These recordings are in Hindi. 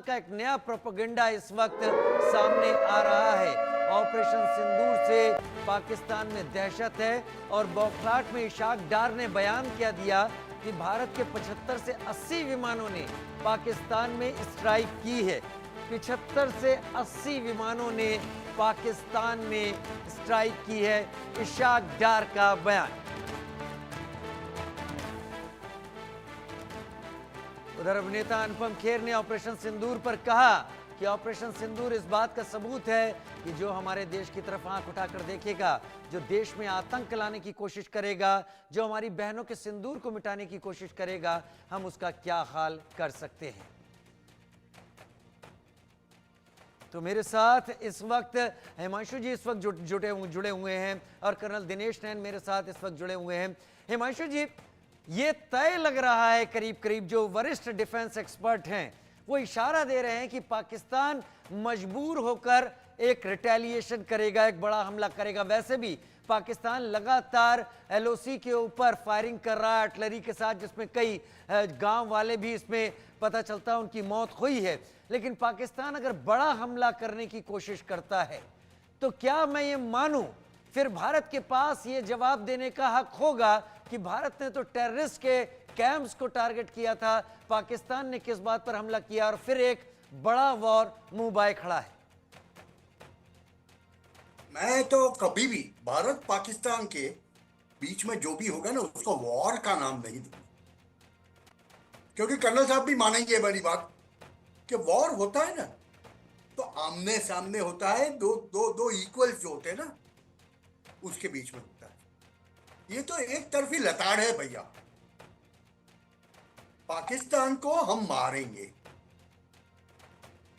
का एक नया प्रोपेगेंडा इस वक्त सामने आ रहा है। ऑपरेशन सिंदूर से पाकिस्तान में दहशत है और बौखलाहट में इशाक डार ने बयान क्या दिया कि भारत के 75 से 80 विमानों ने पाकिस्तान में स्ट्राइक की है। 75 से 80 विमानों ने पाकिस्तान में स्ट्राइक की है, इशाक डार का बयान। उधर अभिनेता अनुपम खेर ने ऑपरेशन सिंदूर पर कहा कि ऑपरेशन सिंदूर इस बात का सबूत है कि जो हमारे देश की तरफ आंख उठाकर देखेगा, जो देश में आतंक लाने की कोशिश करेगा, जो हमारी बहनों के सिंदूर को मिटाने की कोशिश करेगा, हम उसका क्या हाल कर सकते हैं। तो मेरे साथ इस वक्त हिमांशु जी इस वक्त जुड़े हुए हैं और कर्नल दिनेश नैन मेरे साथ इस वक्त जुड़े हुए हैं। हिमांशु जी, ये तय लग रहा है करीब करीब जो वरिष्ठ डिफेंस एक्सपर्ट हैं वो इशारा दे रहे हैं कि पाकिस्तान मजबूर होकर एक रिटेलिएशन करेगा, एक बड़ा हमला करेगा। वैसे भी पाकिस्तान लगातार एलओसी के ऊपर फायरिंग कर रहा है आर्टिलरी के साथ, जिसमें कई गांव वाले भी इसमें पता चलता है उनकी मौत हुई है। लेकिन पाकिस्तान अगर बड़ा हमला करने की कोशिश करता है तो क्या मैं ये मानूं फिर भारत के पास ये जवाब देने का हक होगा कि भारत ने तो टेररिस्ट के कैंप्स को टारगेट किया था, पाकिस्तान ने किस बात पर हमला किया और फिर एक बड़ा वॉर मुंह बाए खड़ा है। मैं तो कभी भी भारत पाकिस्तान के बीच में जो भी होगा ना उसको वॉर का नाम नहीं दूंगा, क्योंकि कर्नल साहब भी मानेंगे मेरी बात कि वॉर होता है ना तो आमने सामने होता है, दो दो दो इक्वल्स जो होते हैं ना उसके बीच में होता है। ये तो एक तरफी लताड़ है भैया। पाकिस्तान को हम मारेंगे,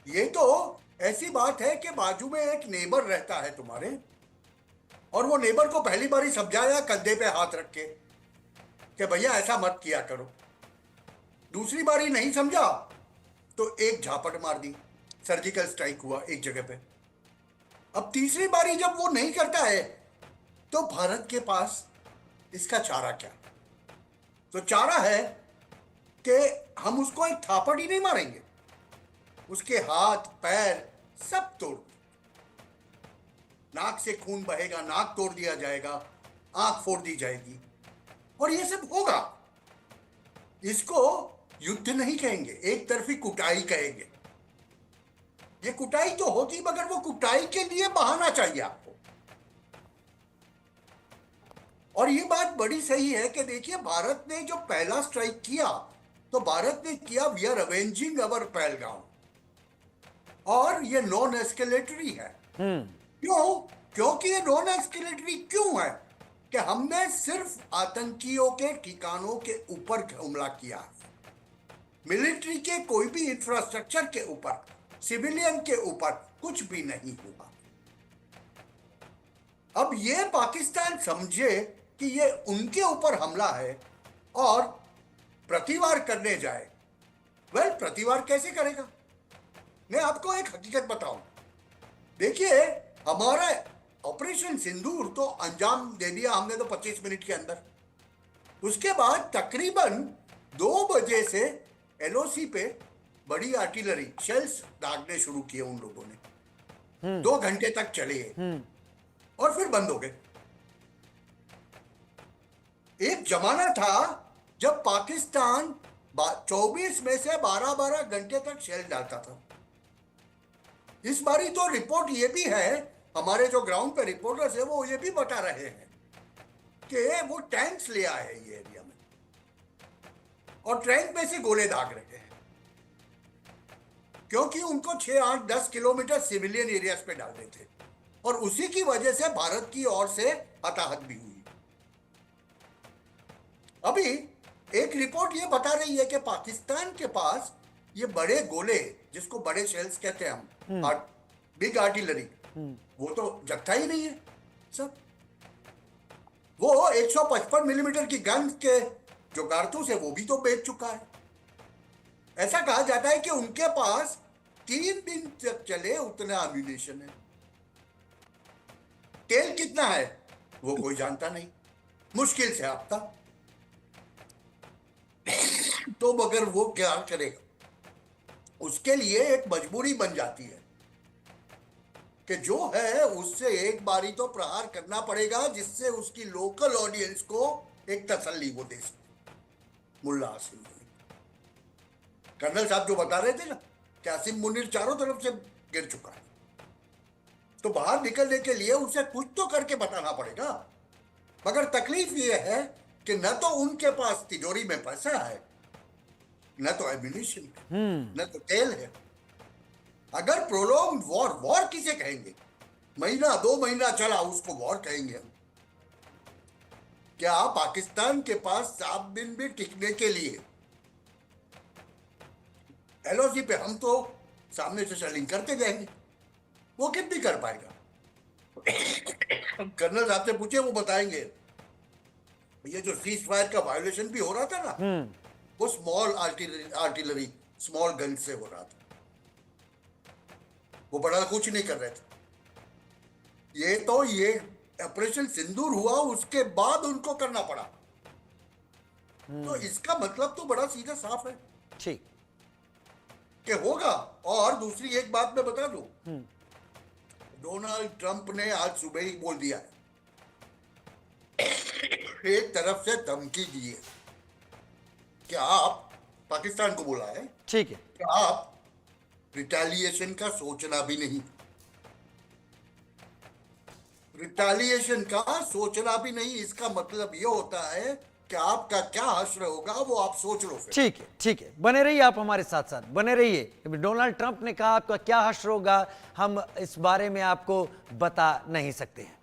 ये तो ऐसी बात है कि बाजू में एक नेबर रहता है तुम्हारे और वो नेबर को पहली बार ही समझाया कंधे पे हाथ रख के कि भैया ऐसा मत किया करो। दूसरी बार ही नहीं समझा तो एक झापट मार दी, सर्जिकल स्ट्राइक हुआ एक जगह पे। अब तीसरी बारी जब वो नहीं करता है तो भारत के पास इसका चारा क्या? तो चारा है कि हम उसको एक थापड़ ही नहीं मारेंगे, उसके हाथ पैर सब तोड़, नाक से खून बहेगा, नाक तोड़ दिया जाएगा, आंख फोड़ दी जाएगी और ये सब होगा। इसको युद्ध नहीं कहेंगे, एक तरफी कुटाई कहेंगे। ये कुटाई तो होती मगर वो कुटाई के लिए बहाना चाहिए आपको। और ये बात बड़ी सही है कि देखिए भारत ने जो पहला स्ट्राइक किया तो भारत ने किया वी आर अवेंजिंग अवर पहलगाम, और ये नॉन एस्केलेटरी है। क्यों? क्योंकि ये नॉन एस्केलेटरी क्यों है कि हमने सिर्फ आतंकियों के ठिकानों के ऊपर हमला किया, मिलिट्री के कोई भी इंफ्रास्ट्रक्चर के ऊपर, सिविलियन के ऊपर कुछ भी नहीं हुआ। अब ये पाकिस्तान समझे कि ये उनके ऊपर हमला है और प्रतिवार करने जाए। वेल, प्रतिवार कैसे करेगा? मैं आपको एक हकीकत बताऊं। देखिए, हमारा ऑपरेशन सिंदूर तो अंजाम दे दिया हमने तो 25 मिनट के अंदर। उसके बाद तकरीबन 2 बजे से एलओसी पे बड़ी आर्टिलरी शेल्स दागने शुरू किए उन लोगों ने। 2 घंटे तक चले और फिर बंद हो गए। एक जमाना था जब पाकिस्तान 24 में से 12-12 घंटे तक शेल डालता था। इस बारी तो रिपोर्ट ये भी है, हमारे जो ग्राउंड पे रिपोर्टर्स है वो ये भी बता रहे हैं कि वो टैंक्स ले आए हैं ये एरिया में और टैंक में से गोले दाग रहे हैं, क्योंकि उनको 6, 8, 10 किलोमीटर सिविलियन एरियाज पे डालने थे और उसी की वजह से भारत की ओर से हताहत भी हुई। अभी एक रिपोर्ट ये बता रही है कि पाकिस्तान के पास ये बड़े गोले, जिसको बड़े शेल्स कहते हैं हम, बिग आर्टिलरी, वो तो जगता ही नहीं है सब। वो 155 मिलीमीटर की गन के जो कारतूस है वो भी तो बेच चुका है। ऐसा कहा जाता है कि उनके पास 3 दिन तक चले उतना एम्यूनेशन है। तेल कितना है वो कोई जानता नहीं, मुश्किल से आता तो मगर वो क्या करेगा? उसके लिए एक मजबूरी बन जाती है कि जो है उससे एक बारी तो प्रहार करना पड़ेगा, जिससे उसकी लोकल ऑडियंस को एक तसल्ली वो दे सके। मुल्ला आसिम मुनीर, कर्नल साहब जो बता रहे थे ना कि आसिम मुनीर चारों तरफ से गिर चुका है, तो बाहर निकलने के लिए उसे कुछ तो करके बताना पड़ेगा। मगर तकलीफ ये है कि न तो उनके पास तिजोरी में पैसा है, न तो एम्यूनिशन है, न तो तेल है। अगर प्रोलॉन्ग वॉर किसे कहेंगे? महीना 2 महीना चला उसको वॉर कहेंगे हम? क्या पाकिस्तान के पास 7 दिन भी टिकने के लिए एलओसी पे हम तो सामने से सेलिंग करते जाएंगे, वो कितनी कर पाएगा? कर्नल साहब से पूछे, वो बताएंगे। ये जो सीज फायर का वायोलेशन भी हो रहा था ना, वो स्मॉल आर्टिलरी स्मॉल गन से हो रहा था, वो बड़ा कुछ नहीं कर रहे थे। ये ऑपरेशन सिंदूर हुआ, उसके बाद उनको करना पड़ा। तो इसका मतलब तो बड़ा सीधा साफ है ठीक कि होगा। और दूसरी एक बात मैं बता दूं, डोनाल्ड ट्रंप ने आज सुबह ही बोल दिया है, एक तरफ से धमकी दी है कि आप, पाकिस्तान को बोला है ठीक है, कि आप रिटेलिएशन का सोचना भी नहीं, रिटेलिएशन का सोचना भी नहीं। इसका मतलब ये होता है कि आपका क्या हश्र होगा वो आप सोच लो फिर। ठीक है, बने रहिए आप हमारे साथ साथ, बने रहिए। डोनाल्ड ट्रंप ने कहा आपका क्या हश्र होगा, हम इस बारे में आपको बता नहीं सकते हैं।